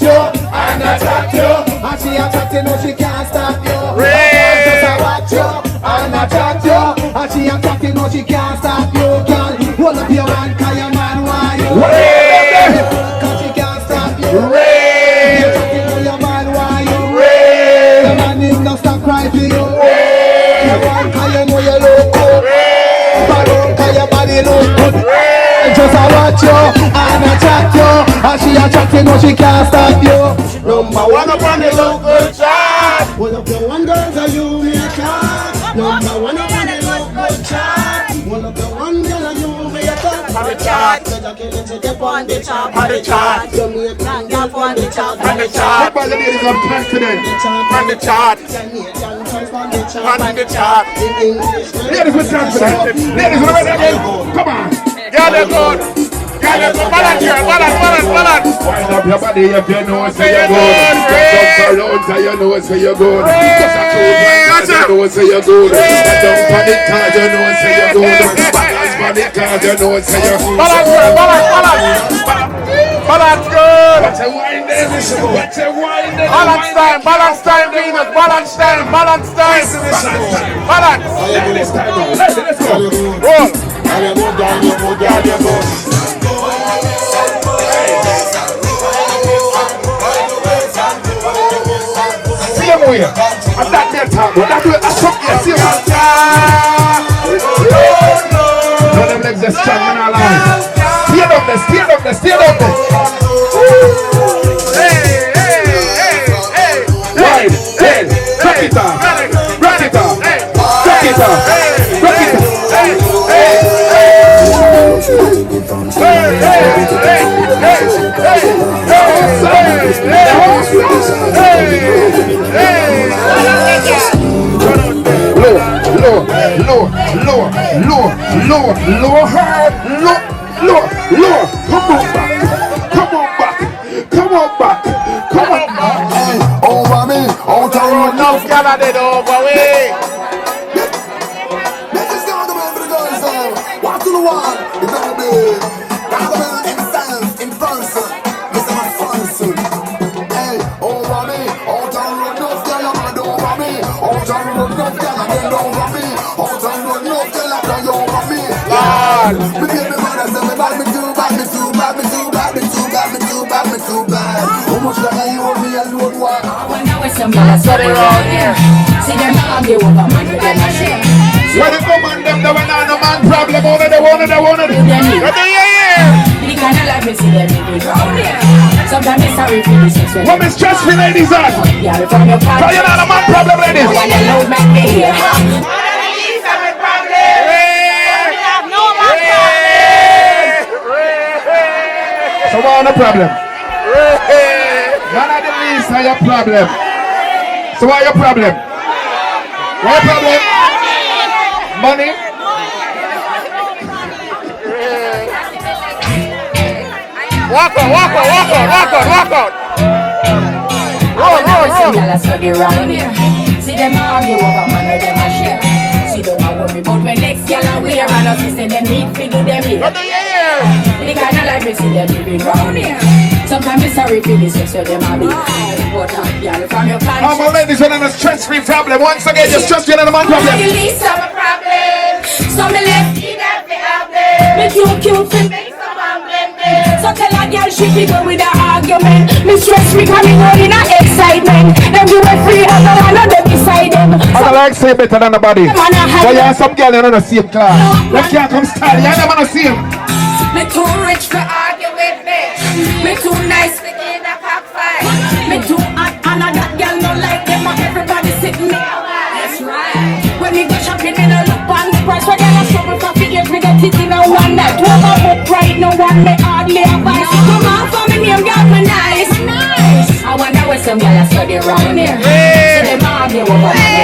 you, and attract you. And she attract you, no she can't stop you. Just a watch you, and attract you. And she attract you, no she can't stop you. Girl, hold up your man, cause your man want you. Cause she can't stop you. Your man want you. Your man is not stop crying for you. Your man, cause you know you look good. Balloon, cause your body look good. Just a watch you, and attract you. And she attract you, no she can't stop you. Number one up on the local chart. One of the one girls are you make chart. Number one up on the local chart. One of the one girls are you make chart. On the chart. On the chart. On the chart. Jamaican girl on the chart. On the chart. All the ladies of confidence. On the chart. On the chart. Ladies with confidence. Ladies with confidence. Come on. Yeah, they're good. Balance here, balance. Wind up your body if you know say you're good. Jump around so you know say you're good. Just a close one, you know say you're good. Jump on the car, you know say you're good. Balance on the car, you know say you're good. Balance good. What's a wine there? What's a wine there? Balance time, Venus. Balance time. Balance. Let's go. Roll. You go down, you go. See him here. I'm not there talking. That's what I'm talking. See him. No, them legs are strong and alive. Stay up there. Wide, head, rock it off. Low. Come on back. Over me, out of road. Now Scala did over me. This is the man for the girls. Walk to the wall. It's gonna be Gargamel himself in person. Mr. Fancy. Hey, over me, out of road. No Scala man over me. Out of road, no Scala man over me. Out of road, no Scala man over me. Lord, me give me man, I say me bad, me too bad. How much longer you hold me alone? When I was some man, I saw them around here. See them argue over man, with them a share. When they come on them, they were not no man problem. Only they wanted. What do you hear? The kind of life we see them in the ground here. Sometimes it's sorry for the sex. What is stress for ladies on? Yeah, from your car. You're not a man problem, ladies. When they load back me here. So what are the problem? None of the least are your problem. So what are your problem? What problem? Money? Walk out. Roll. See them argue over man or them a share. See them a worry about when next girl a wear. And us say them need to do them here. The kind of life we see them living round here. Sometimes it's sorry for the sex of them a be. But girl from your plan. How about ladies when I'm a stress-free problem? Once again, you're stressed with a man problem. You least have a problem. So me left in that me have them. Me too cute to make some problem. So tell a girl she can go with the argument. Me stress me coming out in a excitement. Them do it free and no one of them beside them. I like say better than nobody. So you have some girl in the same class. They can't come style. You never know see him. Me too rich to argue with me. Me too nice to get a cockfight. Me too hot and I got girl no like them. Everybody sit me. That's right. When me go shopping, me no look on the price. When girl a struggle for figures, me get it in a one night. Two of my book right, no one me hardly advice. Come on for me name, girl me nice. I wonder where some girl a study around here. So them argue over me.